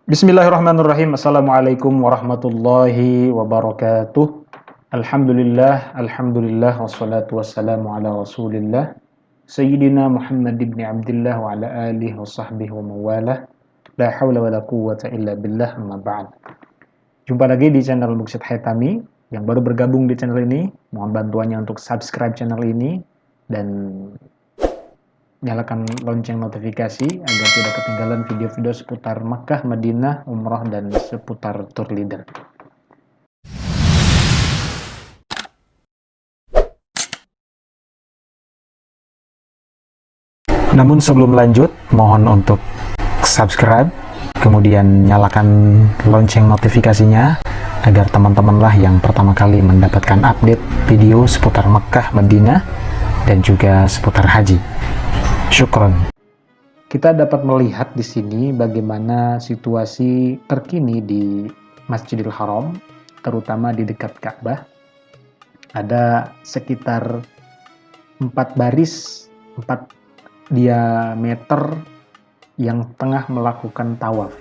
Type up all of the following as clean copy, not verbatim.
Bismillahirrahmanirrahim. Assalamualaikum warahmatullahi wabarakatuh. Alhamdulillah, wassalatu wassalamu ala rasulillah Sayyidina Muhammad ibn Abdullah wa ala alihi wa sahbihi wa mawalah. La hawla wa la quwwata illa billah, amma ba'd. Jumpa lagi di channel Muksid Haitami. Yang baru bergabung di channel ini, mohon bantuannya untuk subscribe channel ini dan nyalakan lonceng notifikasi agar tidak ketinggalan video-video seputar Makkah, Madinah, Umrah, dan seputar tour leader. Namun sebelum lanjut, mohon untuk subscribe, kemudian nyalakan lonceng notifikasinya agar teman-temanlah yang pertama kali mendapatkan update video seputar Makkah, Madinah, dan juga seputar haji. Syukron. Kita dapat melihat di sini bagaimana situasi terkini di Masjidil Haram, terutama di dekat Ka'bah. Ada sekitar 4 diameter yang tengah melakukan tawaf.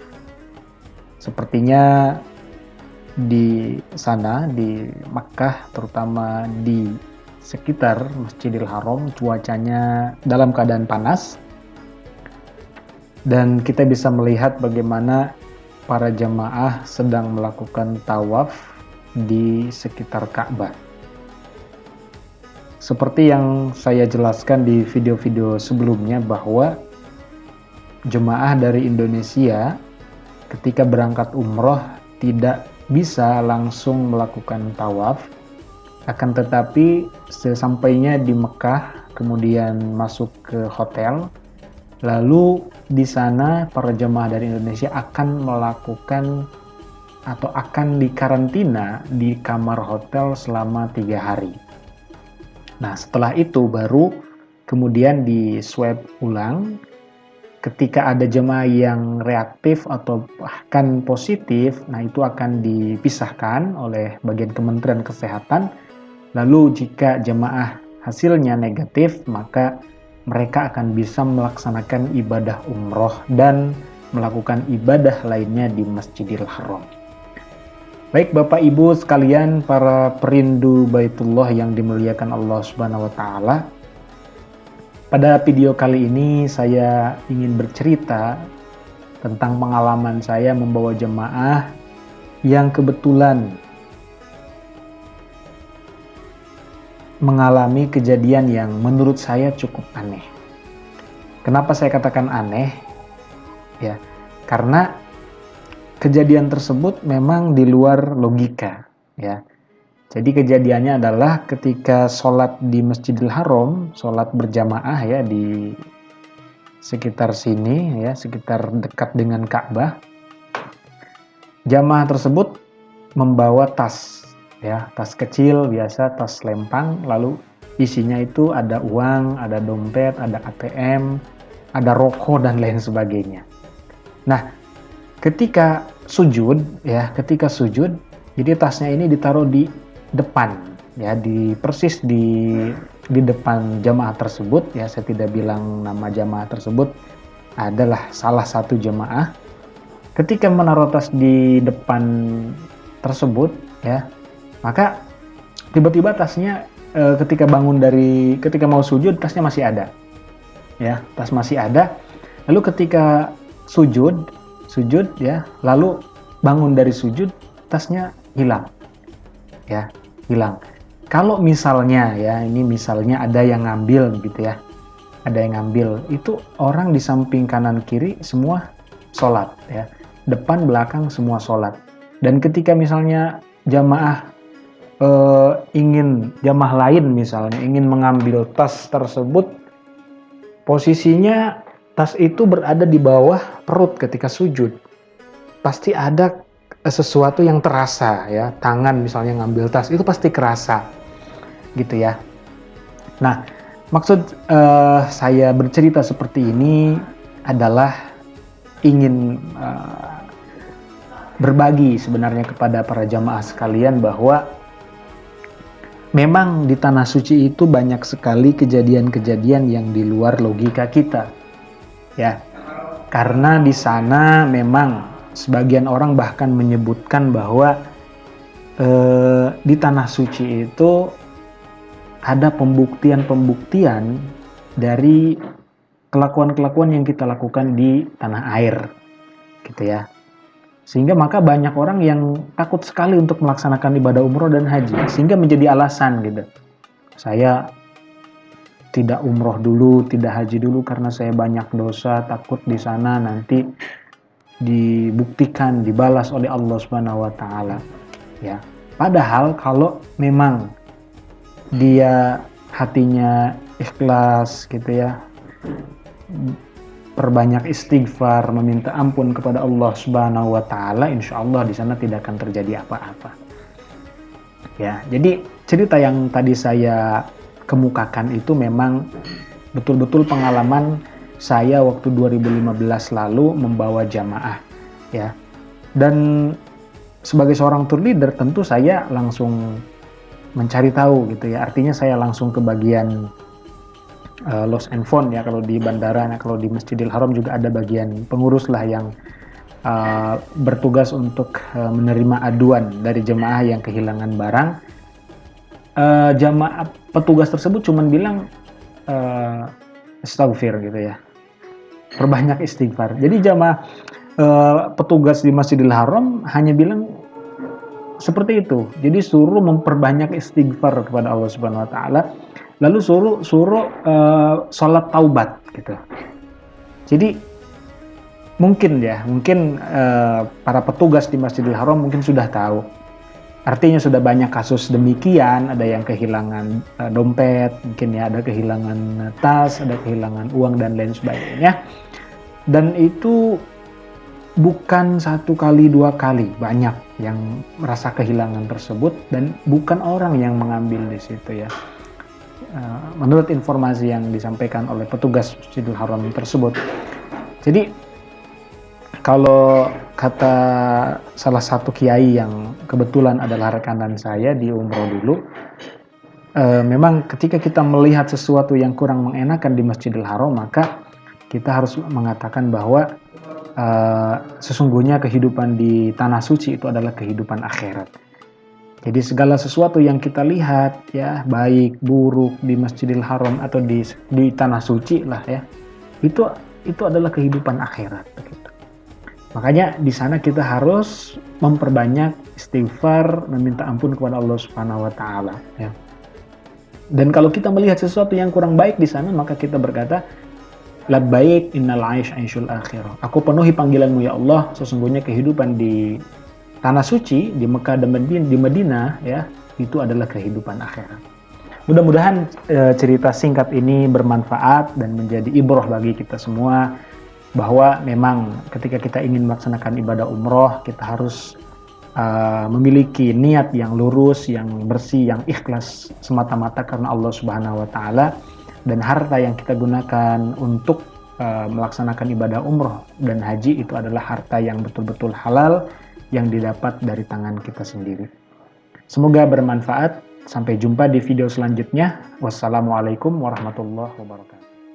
Sepertinya di sana, di Makkah, terutama di sekitar Masjidil Haram, cuacanya dalam keadaan panas dan kita bisa melihat bagaimana para jamaah sedang melakukan tawaf di sekitar Ka'bah. Seperti yang saya jelaskan di video-video sebelumnya bahwa jemaah dari Indonesia ketika berangkat umroh tidak bisa langsung melakukan tawaf. Akan tetapi sesampainya di Mekah, kemudian masuk ke hotel, lalu di sana para jemaah dari Indonesia akan melakukan atau akan dikarantina di kamar hotel selama 3 hari. Nah, setelah itu baru kemudian di swab ulang. Ketika ada jemaah yang reaktif atau bahkan positif, nah itu akan dipisahkan oleh bagian Kementerian Kesehatan. Lalu jika jemaah hasilnya negatif, maka mereka akan bisa melaksanakan ibadah umroh dan melakukan ibadah lainnya di Masjidil Haram. Baik Bapak Ibu sekalian, para perindu Baitullah yang dimuliakan Allah Subhanahu wa Ta'ala. Pada video kali ini saya ingin bercerita tentang pengalaman saya membawa jemaah yang kebetulan mengalami kejadian yang menurut saya cukup aneh. Kenapa saya katakan aneh? Ya, karena kejadian tersebut memang di luar logika, ya. Jadi kejadiannya adalah ketika sholat di Masjidil Haram, sholat berjamaah ya di sekitar sini ya, sekitar dekat dengan Ka'bah. Jamaah tersebut membawa tas, ya, tas kecil biasa, tas lempang, lalu isinya itu ada uang, ada dompet, ada ATM, ada rokok dan lain sebagainya. Nah, ketika sujud, jadi tasnya ini ditaruh di depan, ya, persis di depan jamaah tersebut, ya. Saya tidak bilang nama jamaah tersebut, adalah salah satu jamaah. Ketika menaruh tas di depan tersebut, ya, maka tiba-tiba tasnya ketika mau sujud, tasnya masih ada, ya, tas masih ada. Lalu ketika sujud ya, lalu bangun dari sujud, tasnya hilang, ya, hilang. Kalau misalnya ya, ini misalnya ada yang ngambil gitu ya, ada yang ngambil, itu orang di samping kanan kiri semua sholat, ya, depan belakang semua sholat. Dan ketika misalnya jamaah lain misalnya ingin mengambil tas tersebut, posisinya tas itu berada di bawah perut ketika sujud. Pasti ada sesuatu yang terasa, ya, tangan misalnya ngambil tas itu pasti kerasa gitu ya. Nah, maksud saya bercerita seperti ini adalah ingin berbagi sebenarnya kepada para jamaah sekalian bahwa memang di tanah suci itu banyak sekali kejadian-kejadian yang di luar logika kita, ya. Karena di sana memang sebagian orang bahkan menyebutkan bahwa di tanah suci itu ada pembuktian-pembuktian dari kelakuan-kelakuan yang kita lakukan di tanah air, gitu ya. Sehingga maka banyak orang yang takut sekali untuk melaksanakan ibadah umroh dan haji, sehingga menjadi alasan gitu. Saya tidak umroh dulu, tidak haji dulu karena saya banyak dosa, takut di sana nanti dibuktikan, dibalas oleh Allah Subhanahu wa taala. Ya. Padahal kalau memang dia hatinya ikhlas gitu ya, perbanyak istighfar, meminta ampun kepada Allah Subhanahu wa taala, insya Allah di sana tidak akan terjadi apa-apa. Ya, jadi cerita yang tadi saya kemukakan itu memang betul-betul pengalaman saya waktu 2015 lalu membawa jamaah, ya. Dan sebagai seorang tour leader tentu saya langsung mencari tahu gitu ya. Artinya saya langsung ke bagian lost and found ya kalau di bandara. Nah, kalau di Masjidil Haram juga ada bagian pengurus lah yang bertugas untuk menerima aduan dari jemaah yang kehilangan barang. Jamaah petugas tersebut cuma bilang astaghfir gitu ya, perbanyak istighfar. Jadi jamaah petugas di Masjidil Haram hanya bilang seperti itu. Jadi suruh memperbanyak istighfar kepada Allah Subhanahu wa taala, lalu suruh sholat taubat gitu. Jadi mungkin para petugas di Masjidil Haram mungkin sudah tahu. Artinya sudah banyak kasus demikian, ada yang kehilangan dompet, mungkin ya ada kehilangan tas, ada kehilangan uang dan lain sebagainya. Dan itu bukan satu kali, dua kali, banyak yang merasa kehilangan tersebut dan bukan orang yang mengambil di situ ya. Menurut informasi yang disampaikan oleh petugas Masjidil Haram tersebut. Jadi kalau kata salah satu kiai yang kebetulan adalah rekanan saya di umroh dulu, memang ketika kita melihat sesuatu yang kurang mengenakan di Masjidil Haram, maka kita harus mengatakan bahwa sesungguhnya kehidupan di tanah suci itu adalah kehidupan akhirat. Jadi segala sesuatu yang kita lihat ya, baik buruk di Masjidil Haram atau di tanah suci lah ya, itu adalah kehidupan akhirat begitu. Makanya di sana kita harus memperbanyak istighfar, meminta ampun kepada Allah Subhanahu wa taala ya. Dan kalau kita melihat sesuatu yang kurang baik di sana, maka kita berkata labbaik innal aish aishul akhirah. Aku penuhi panggilanmu ya Allah, sesungguhnya kehidupan di tanah suci, di Mekah dan di Madinah ya, itu adalah kehidupan akhirat. Mudah-mudahan cerita singkat ini bermanfaat dan menjadi ibrah bagi kita semua, bahwa memang ketika kita ingin melaksanakan ibadah umroh, kita harus memiliki niat yang lurus, yang bersih, yang ikhlas semata-mata karena Allah Subhanahu wa taala. Dan harta yang kita gunakan untuk melaksanakan ibadah umroh dan haji itu adalah harta yang betul-betul halal yang didapat dari tangan kita sendiri. Semoga bermanfaat. Sampai jumpa di video selanjutnya. Wassalamualaikum warahmatullahi wabarakatuh.